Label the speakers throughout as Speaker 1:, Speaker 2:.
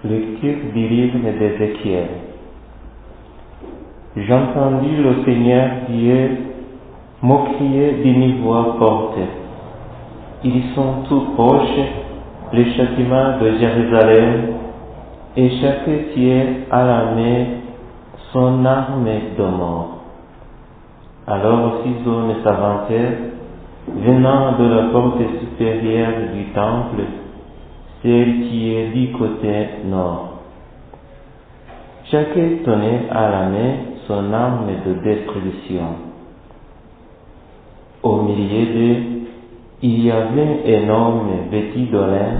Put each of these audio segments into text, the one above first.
Speaker 1: Lecture du livre d'Ézéchiel. J'entendis le Seigneur Dieu m'occrier d'une voix forte. Ils sont tout proches, les châtiments de Jérusalem, et chaque tient à la main son arme de mort. Alors 6 hommes s'avancèrent, venant de la porte supérieure du temple, celle qui est du côté nord. Chacun tenait à la main son arme de destruction. Au milieu d'eux, il y avait un homme vêtu de lin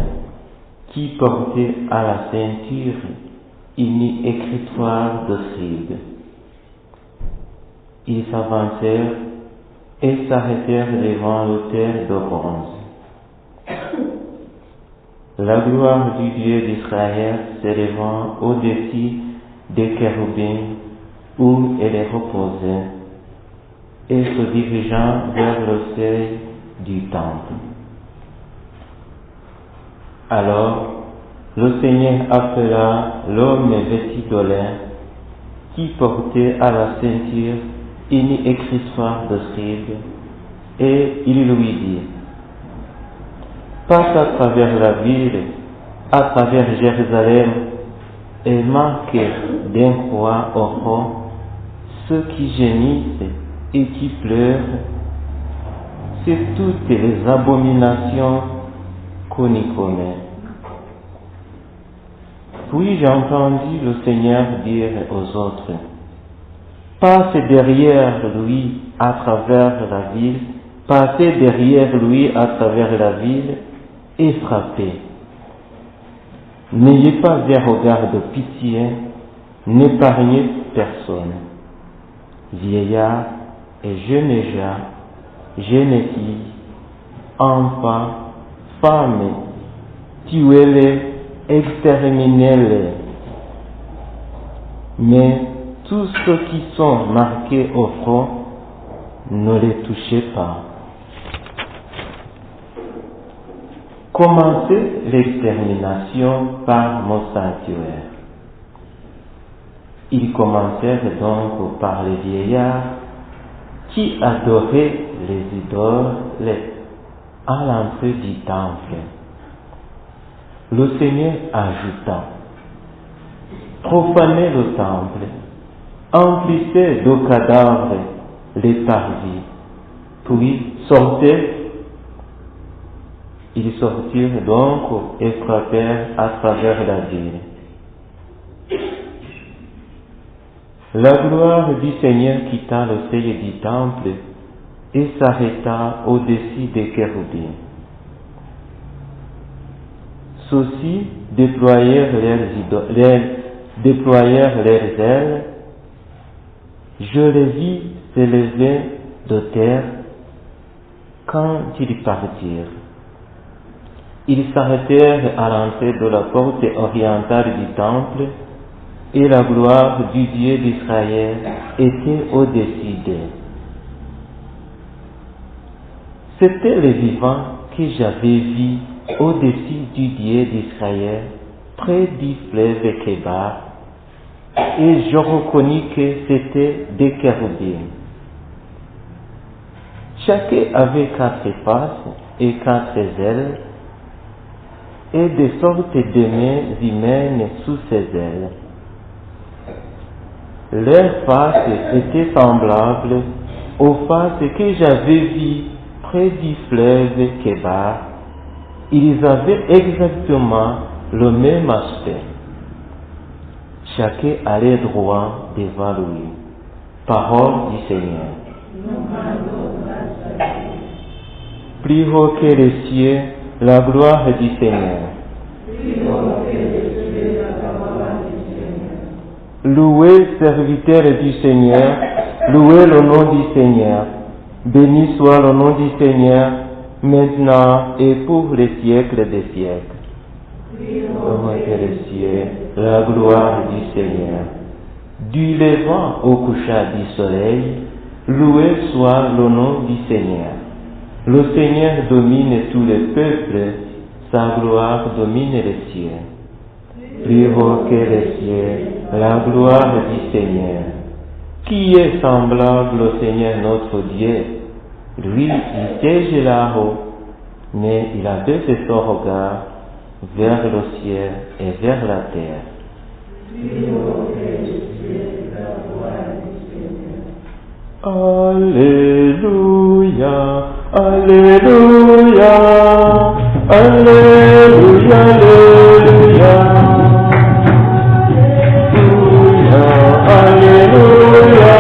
Speaker 1: qui portait à la ceinture une écritoire de scribe. Ils s'avancèrent et s'arrêtèrent devant l'autel de bronze. La gloire du Dieu d'Israël s'élevant au-dessus des chérubins où elle reposait et se dirigeant vers le seuil du temple. Alors le Seigneur appela l'homme vêtu de lin qui portait à la ceinture une écritoire de scribe et il lui dit: passe à travers la ville, à travers Jérusalem, et marque d'un croix au front ceux qui gémissent et qui pleurent, c'est toutes les abominations qu'on y commet. Puis j'entendis le Seigneur dire aux autres: passe derrière lui à travers la ville, passez derrière lui à travers la ville et frappez. N'ayez pas un regard de pitié, n'épargnez personne. Vieillards et jeunes gens, jeunes filles, enfants, femmes, tuez-les, exterminez-les. Mais tous ceux qui sont marqués au front, ne les touchez pas. Commencez l'extermination par mon sanctuaire. Ils commencèrent donc par les vieillards qui adoraient les idoles à l'entrée du temple. Le Seigneur ajouta: profanez le temple, emplissez de cadavres les parvis, puis sortez. Ils sortirent donc et frappèrent à travers la ville. La gloire du Seigneur quitta le seuil du temple et s'arrêta au-dessus des chérubins. Ceux-ci déployèrent leurs ailes. Je les vis s'élever de terre quand ils partirent. Ils s'arrêtèrent à l'entrée de la porte orientale du temple, et la gloire du Dieu d'Israël était au-dessus d'eux. C'étaient les vivants que j'avais vus au-dessus du Dieu d'Israël, près du fleuve Kébar, et je reconnus que c'étaient des chérubins. Chacun avait 4 faces et 4 ailes, et des sortes de mains humaines sous ses ailes. Leurs faces étaient semblables aux faces que j'avais vues près du fleuve Kébar. Ils avaient exactement le même aspect. Chacun allait droit devant lui. Parole du Seigneur. Plus haut que les cieux, la gloire du Seigneur. Louez, serviteurs du Seigneur, louez le nom du Seigneur. Béni soit le nom du Seigneur, maintenant et pour les siècles des siècles. Ô les cieux, la gloire du Seigneur. Du levant au couchant du soleil, loué soit le nom du Seigneur. Le Seigneur domine tous les peuples, sa gloire domine les cieux. plus haut que les cieux, la gloire du Seigneur. Qui est semblable au Seigneur notre Dieu? Lui, il siège là-haut, mais il a baissé son regard vers le ciel et vers la terre. Alléluia, Alléluia, Alléluia, Alléluia. Alléluia,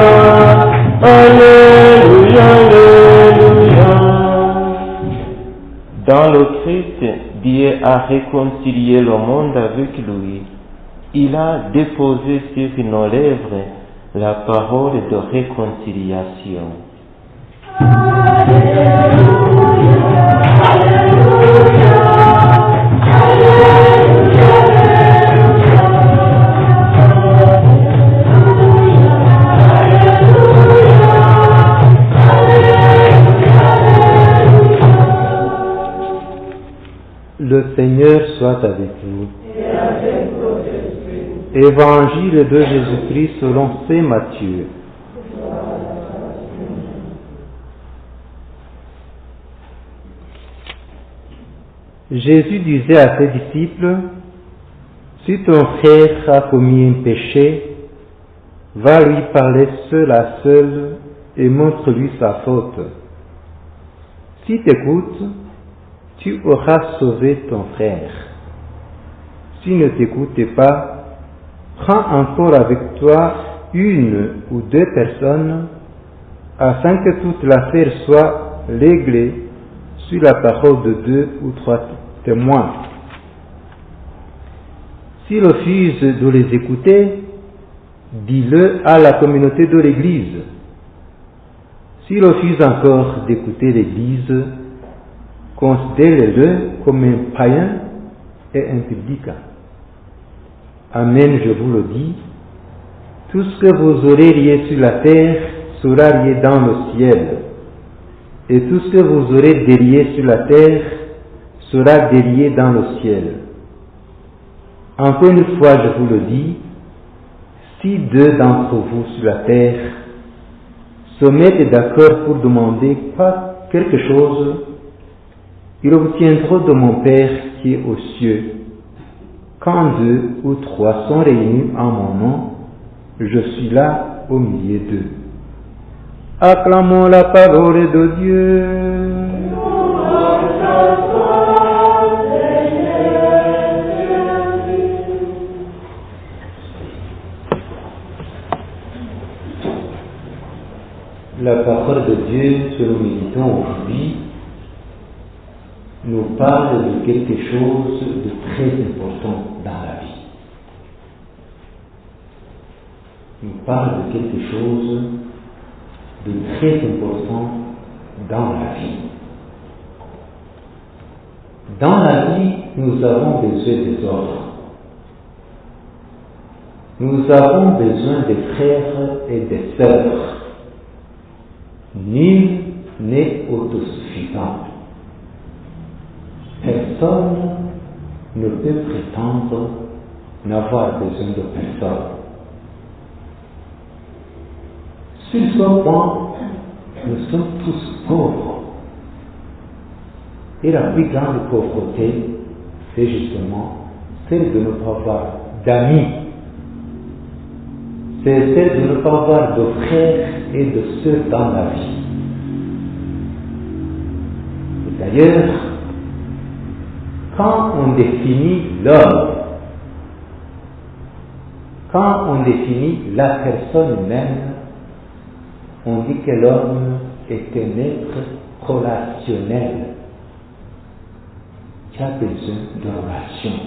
Speaker 1: Alléluia, Alléluia. Dans le Christ, Dieu a réconcilié le monde avec lui. Il a déposé sur nos lèvres la parole de réconciliation.
Speaker 2: Le Seigneur soit avec vous. Évangile de Jésus-Christ selon saint Matthieu. Jésus disait à ses disciples, si ton frère a commis un péché, va lui parler seul à seul et montre-lui sa faute. Si t'écoute, tu auras sauvé ton frère. S'il ne t'écoute pas, prends encore avec toi une ou deux personnes, afin que toute l'affaire soit réglée sur la parole de 2 ou 3 témoins. S'ils refusent de les écouter, dis-le à la communauté de l'Église. S'ils refusent encore d'écouter l'Église, considérez-le comme un païen et un publicain. Amen, je vous le dis, tout ce que vous aurez lié sur la terre sera lié dans le ciel, et tout ce que vous aurez délié sur la terre sera délié dans le ciel. Encore une fois, je vous le dis, si 2 d'entre vous sur la terre se mettent d'accord pour demander quelque chose, ils obtiendront de mon Père qui est aux cieux. Quand 2 ou 3 sont réunis en mon nom, je suis là au milieu d'eux. Acclamons la parole de Dieu. La parole de Dieu que nous méditons aujourd'hui nous parle de quelque chose de très important dans la vie. Nous parle de quelque chose de très important dans la vie. Dans la vie, nous avons besoin des autres. Nous avons besoin des frères et des sœurs. Nul n'est autosuffisant. Personne ne peut prétendre n'avoir besoin de personne. Sur ce point, nous sommes tous pauvres. Et la plus grande pauvreté, c'est justement celle de ne pas avoir d'amis. C'est celle de ne pas avoir de frères et de sœurs dans la vie. Et d'ailleurs, quand on définit l'homme, quand on définit la personne humaine, on dit que l'homme est un être relationnel qui a besoin de relations,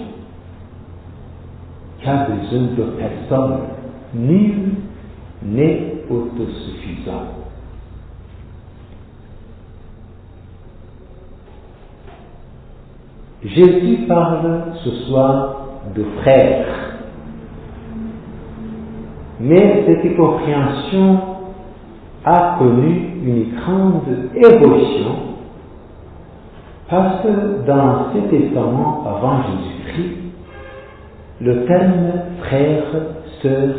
Speaker 2: qui a besoin de personnes. Nul n'est autosuffisant. Jésus parle ce soir de frères, mais cette compréhension a connu une grande évolution parce que dans l'Ancien Testament avant Jésus-Christ, le terme frère, sœur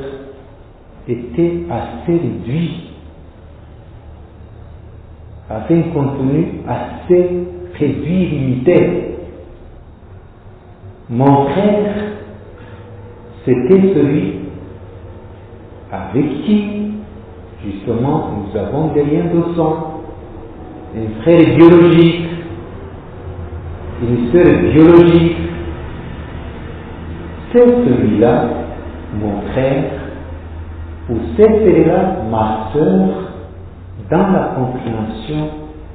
Speaker 2: était assez réduit, avait un contenu assez réduit, limité. Mon frère, c'était celui avec qui, justement, nous avons des liens de sang, un frère biologique, une sœur biologique. C'est celui-là, mon frère, ou c'est celui-là, ma sœur, dans la compréhension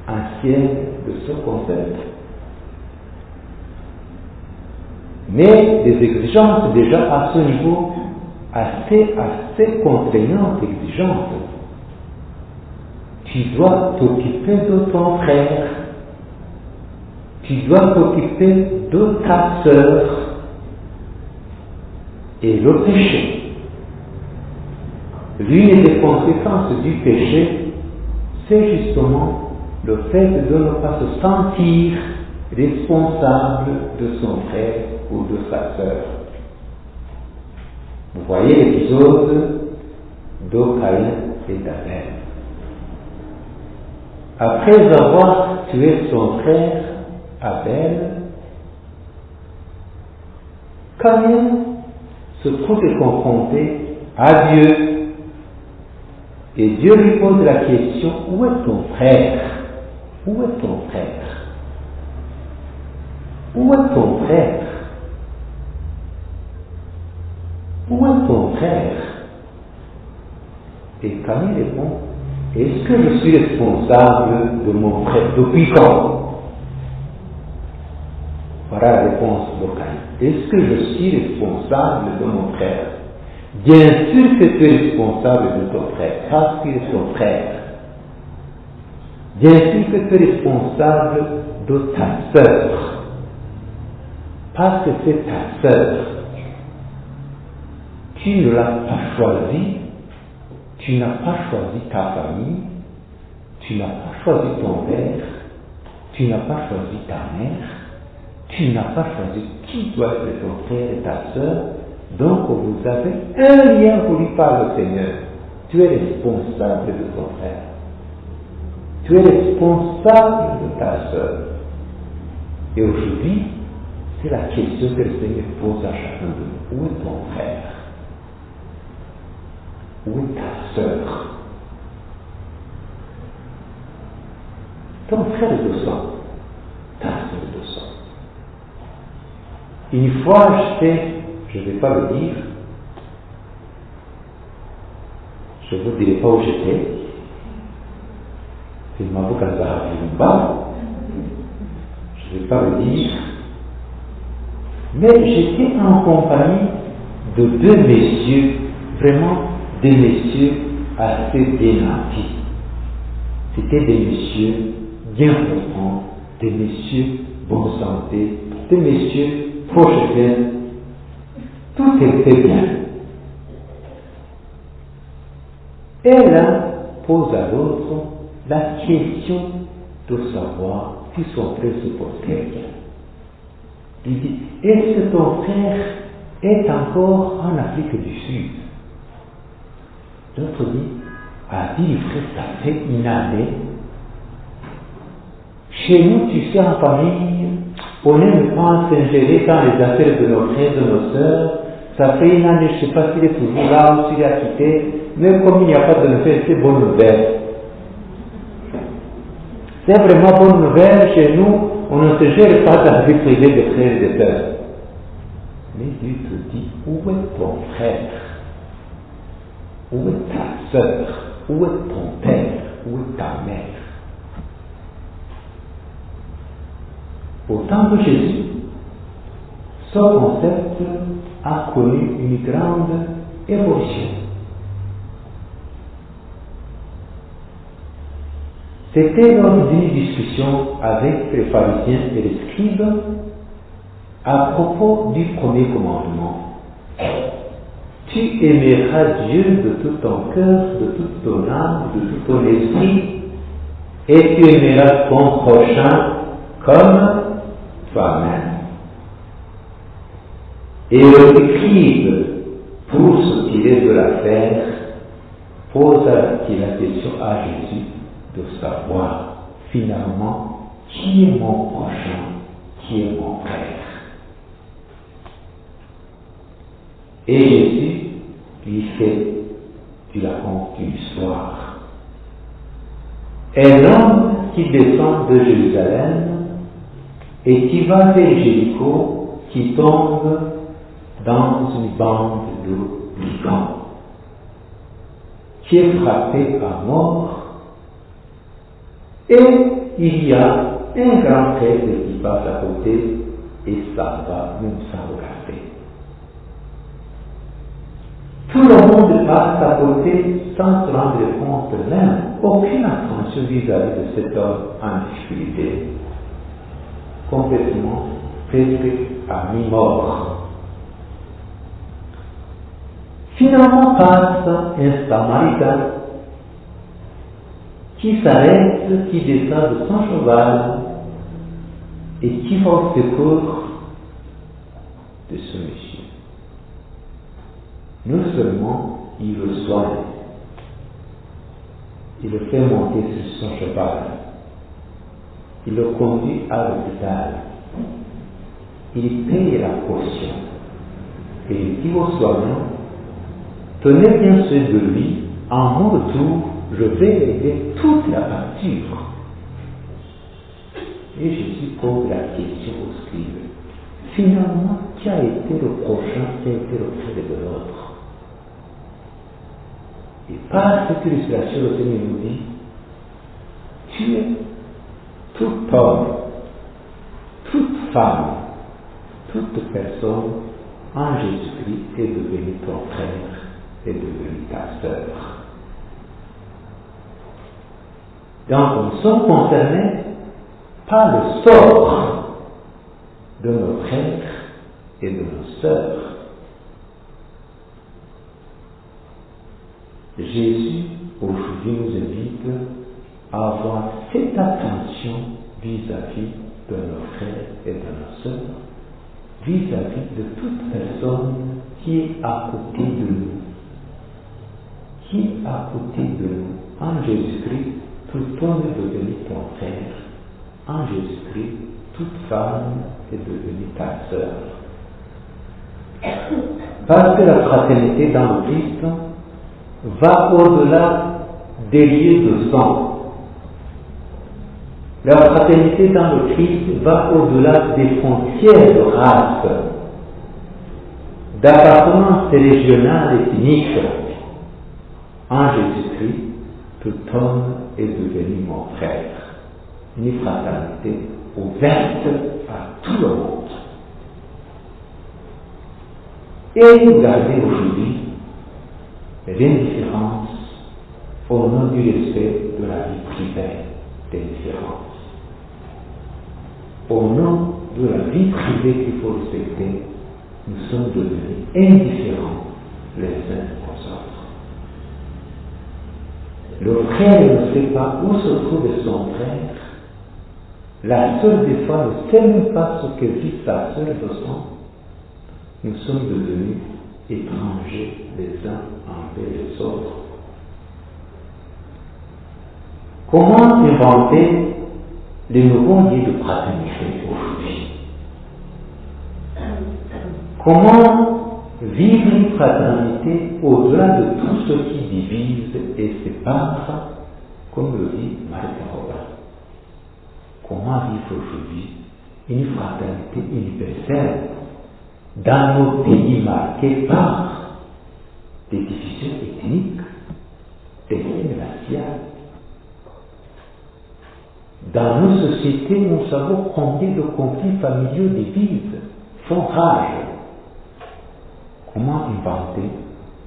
Speaker 2: ancienne de ce concept. Mais des exigences déjà à ce niveau assez contraignantes, exigeantes. Tu dois t'occuper de ton frère, tu dois t'occuper de ta sœur. Et le péché, l'une des conséquences du péché, c'est justement le fait de ne pas se sentir responsable de son frère ou de sa sœur. Vous voyez l'épisode de Caïn et d'Abel. Après avoir tué son frère Abel, Caïn se trouve confronté à Dieu. Et Dieu lui pose la question, où est ton frère? Où est ton frère? Où est ton frère? Où est ton frère? Et Caïn répond, est-ce que je suis responsable de mon frère? Depuis quand? Voilà la réponse de Caïn. Est-ce que je suis responsable de mon frère? Bien sûr que tu es responsable de ton frère, parce qu'il est ton frère. Bien sûr que tu es responsable de ta sœur, parce que c'est ta sœur. Tu ne l'as pas choisi, tu n'as pas choisi ta famille, tu n'as pas choisi ton père, tu n'as pas choisi ta mère, tu n'as pas choisi qui doit être ton frère et ta sœur. Donc vous avez un lien voulu par le Seigneur. Tu es responsable de ton frère. Tu es responsable de ta sœur. Et aujourd'hui, c'est la question que le Seigneur pose à chacun de nous. Où est ton frère? Où est ta sœur? Ton frère de sang, ta sœur de sang. Une fois, je ne vais pas le dire, je ne vous dirai pas où j'étais, c'est ma boucle à je ne vais pas le dire, mais j'étais en compagnie de deux messieurs, vraiment des messieurs assez bien nantis. C'était des messieurs bien portants, des messieurs bonne santé, des messieurs proches bien. Tout était bien. Et l'un pose à l'autre la question de savoir si son frère se portait bien. Il dit, est-ce que ton frère est encore en Afrique du Sud? L'autre dit, dit frère, ça fait une année. Chez nous, tu sais, en famille, on aime pas s'ingérer dans les affaires de nos frères, de nos sœurs. Ça fait une année, je ne sais pas s'il est toujours là ou s'il a quitté, mais comme il n'y a pas de nouvelles, c'est bonne nouvelle. C'est vraiment bonne nouvelle, chez nous, on ne se gère pas dans la vie privée des frères et des sœurs. Mais Dieu te dit, où est ton frère? Où est ta sœur? Où est ton père? Où est ta mère? Au temps de Jésus, ce concept a connu une grande évolution. C'était lors d'une discussion avec les pharisiens et les scribes à propos du premier commandement. Tu aimeras Dieu de tout ton cœur, de toute ton âme, de tout ton esprit, et tu aimeras ton prochain comme toi-même. et le scribe, pour se tirer de l'affaire, pose-t-il la question à Jésus de savoir finalement qui est mon prochain, qui est mon frère. Et Jésus lui raconte une histoire. Un homme qui descend de Jérusalem et qui va vers Jéricho, qui tombe dans une bande de brigands, qui est frappé à mort, et il y a un grand prêtre qui passe à côté et ça va même sans regarder. Tout le monde passe à côté sans se rendre compte même, aucune attention vis-à-vis de cet homme en difficulté, complètement presque à mi-mort. Finalement passe un Samaritain qui s'arrête, qui descend de son cheval et qui va au secours de ce monsieur. Non seulement il le soigne, il le fait monter sur son cheval, il le conduit à l'hôpital, il paye la caution et il dit au soignant: tenez bien soin de lui, en mon retour, je vais régler toute la facture. Et Jésus pose la question au scribe: finalement, qui a été le prochain, qui a été le frère de l'autre? Et par cette illustration, le Seigneur nous dit: tu es tout homme, toute femme, toute personne en Jésus-Christ est devenu ton frère, est devenu ta sœur. Donc nous sommes concernés par le sort de nos frères et de nos sœurs. Jésus aujourd'hui nous invite à avoir cette attention vis-à-vis de nos frères et de nos sœurs, vis-à-vis de toute personne qui est à côté de nous. Qui est à côté de nous. En Jésus-Christ, tout homme est devenu ton frère. En Jésus-Christ, toute femme est devenue ta sœur. Parce que la fraternité dans le Christ va au-delà des lieux de sang. La fraternité dans le Christ va au-delà des frontières de race, d'appartenance régionale et ethnique. En Jésus-Christ, tout homme est devenu mon frère. Une fraternité ouverte à tout le monde. Et regardez aujourd'hui l'indifférence au nom du respect de la vie privée, d'indifférence. Au nom de la vie privée qu'il faut respecter, nous sommes devenus indifférents les uns aux autres. Le frère ne sait pas où se trouve son frère. La sœur des fois ne sait même pas ce que vit sa sœur de sang. Nous sommes devenus étrangers les uns envers les autres. Comment inventer les nouveaux lieux de fraternité aujourd'hui? Comment vivre une fraternité au-delà de tout ce qui divise et sépare, comme le dit Marie-Caroline? Comment vivre aujourd'hui une fraternité universelle dans nos pays marqués par des divisions ethniques, des lignes raciales? Dans nos sociétés, nous savons combien de conflits familiaux divisent, font rage. Comment inventer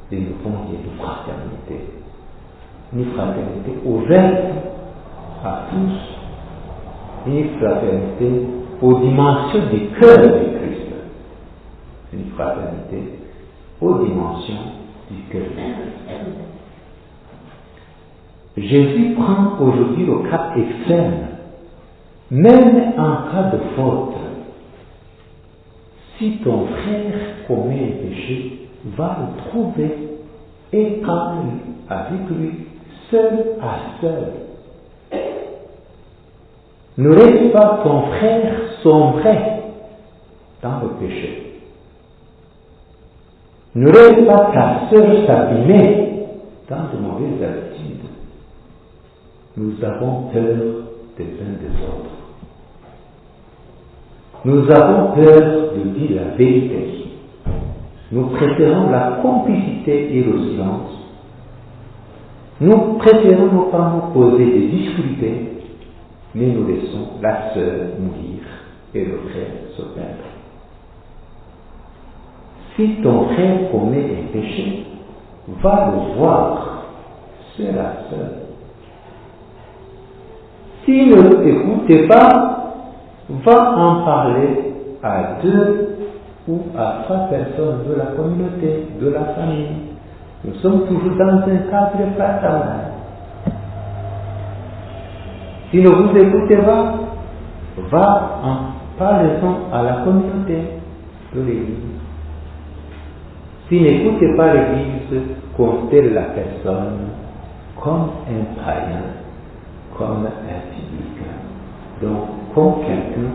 Speaker 2: des nouveaux lieux de fraternité? Une fraternité ouverte à tous, une fraternité aux dimensions du cœur de Christ, une fraternité aux dimensions du cœur de Christ. Jésus prend aujourd'hui le cas extrême, même en cas de faute. Si ton frère commet un péché va le trouver et parler avec lui seul à seul. Ne laisse pas ton frère sombrer dans le péché. Ne laisse pas ta sœur s'abîmer dans de mauvaises habitudes. Nous avons peur des uns des autres. Nous avons peur de dire la vérité. Nous préférons la complicité et le silence. Nous préférons ne pas nous poser des difficultés, mais nous laissons la sœur mourir et le frère se perdre. Si ton frère commet un péché, va le voir, c'est la sœur. S'il ne t'écoute pas, va en parler à 2 ou à 3 personnes de la communauté, de la famille. Nous sommes toujours dans un cadre fraternel. Si ne vous écoutez pas, va en parler à la communauté de l'Église. Si n'écoutez pas l'Église, considérez la personne comme un païen, comme un publicain, donc comme quelqu'un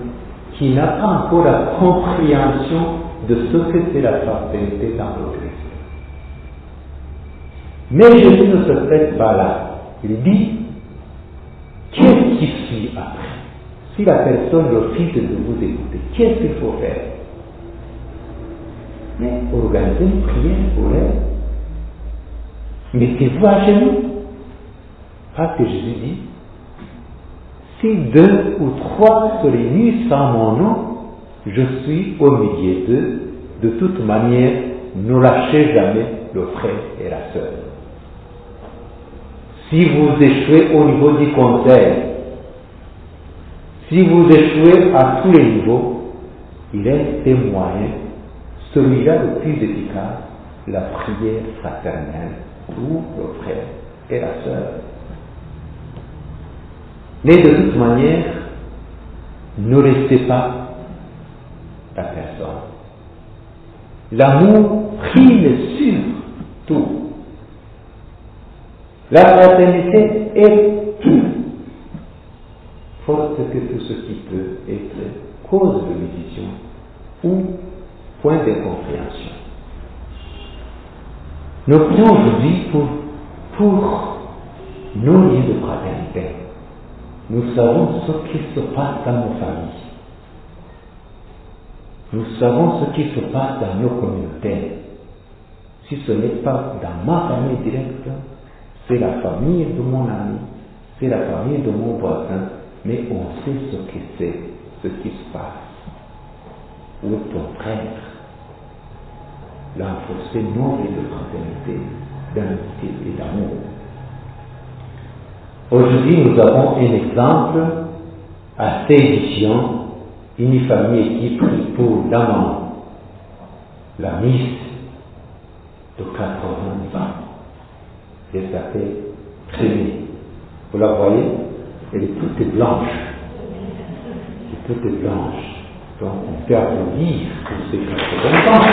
Speaker 2: qui n'a pas encore la compréhension de ce que c'est la fraternité dans le Christ. Mais Jésus ne se fait pas là. Il dit, qu'est-ce qui suit après? Si la personne refuse de vous écouter, qu'est-ce qu'il faut faire? Mais organisez une prière pour elle. Mettez-vous à genoux. Parce que Jésus dit, si 2 ou 3 se réunissent en mon nom, je suis au milieu d'eux. De toute manière, ne lâchez jamais le frère et la sœur. Si vous échouez au niveau du conseil, si vous échouez à tous les niveaux, il reste un moyen, celui-là le plus efficace, la prière fraternelle pour le frère et la sœur. Mais de toute manière, ne restez pas la personne. L'amour prime sur tout. La fraternité est tout. Force que tout ce qui peut être cause de division ou point d'incompréhension. Nous prions aujourd'hui pour nos liens de fraternité. Nous savons ce qui se passe dans nos familles. Nous savons ce qui se passe dans nos communautés. Si ce n'est pas dans ma famille directe, c'est la famille de mon ami, c'est la famille de mon voisin, mais on sait ce que c'est, ce qui se passe. Ou ton frère, l'enforcer nos liens de fraternité, d'amitié et d'amour. Aujourd'hui, nous avons un exemple assez édifiant, une famille qui prie pour l'amant, la Miss de 80 ans. Elle s'appelle Trémie. Vous la voyez? Elle est toute blanche. Elle est toute blanche. Donc on peut applaudir pour ces 80 ans.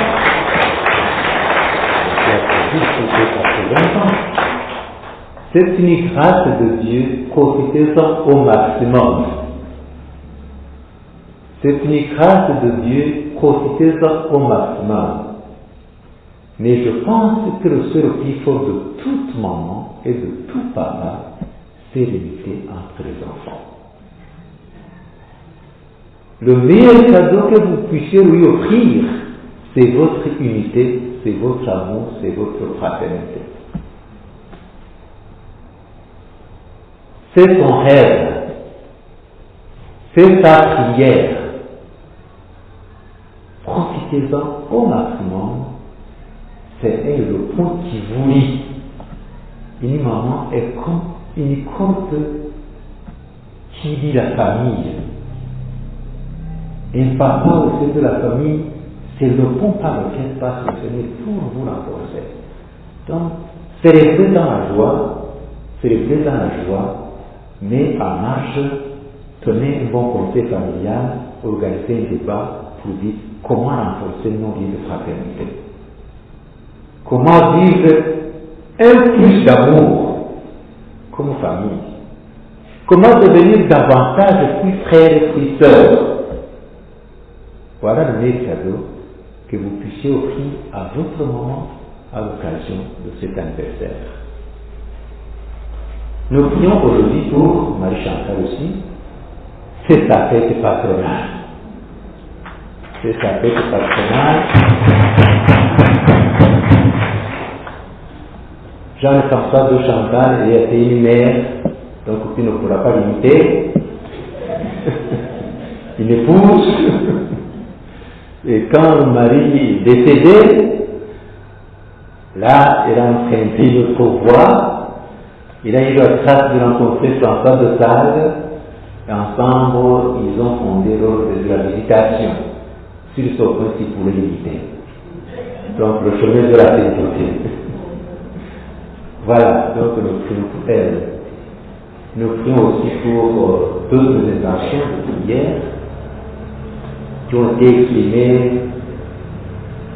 Speaker 2: On peut applaudir pour ces 80 ans. C'est une grâce de Dieu, profitez-en au maximum. C'est une grâce de Dieu, profitez-en au maximum. Mais je pense que le seul plus fort de toute maman et de tout papa, c'est l'unité entre les enfants. Le meilleur cadeau que vous puissiez lui offrir, c'est votre unité, c'est votre amour, c'est votre fraternité. C'est son rêve, c'est sa prière. Profitez-en au maximum. C'est elle le point qui vous lie. Une maman est comme une corde qui lie la famille. Un papa au sein de la famille, c'est le pont par lequel passe le Seigneur pour vous renforcer. Donc, célébrez dans la joie, mais en marche, tenez un bon conseil familial, organisez un débat pour dire comment renforcer nos liens de fraternité. Comment vivre un plus d'amour comme famille. Comment devenir davantage plus frères et plus sœurs. Voilà le meilleur cadeau que vous puissiez offrir à votre maman à l'occasion de cet anniversaire. Nous prions aujourd'hui pour Marie-Chantal aussi. C'est sa fête patronale. C'est sa fête patronale. Jean-François de Chantal a été une mère, donc tu ne pourras pas l'imiter. Une épouse. Et quand le mari est décédé, là, il a emprunté une autre voie. Il a eu la grâce de rencontrer François de Sales. Et ensemble, ils ont fondé l'ordre de la Visitation sur ce point qui pourrait l'imiter. Donc, le chemin de la sainteté. Voilà, donc nous prions pour elle. Nous prions aussi pour d'autres intentions de prière qui ont été exprimées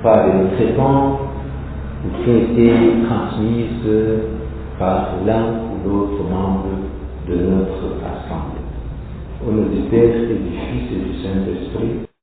Speaker 2: par les traitants ou qui ont été transmises par l'un ou l'autre membre de notre assemblée. Au nom du Père et du Fils et du Saint-Esprit.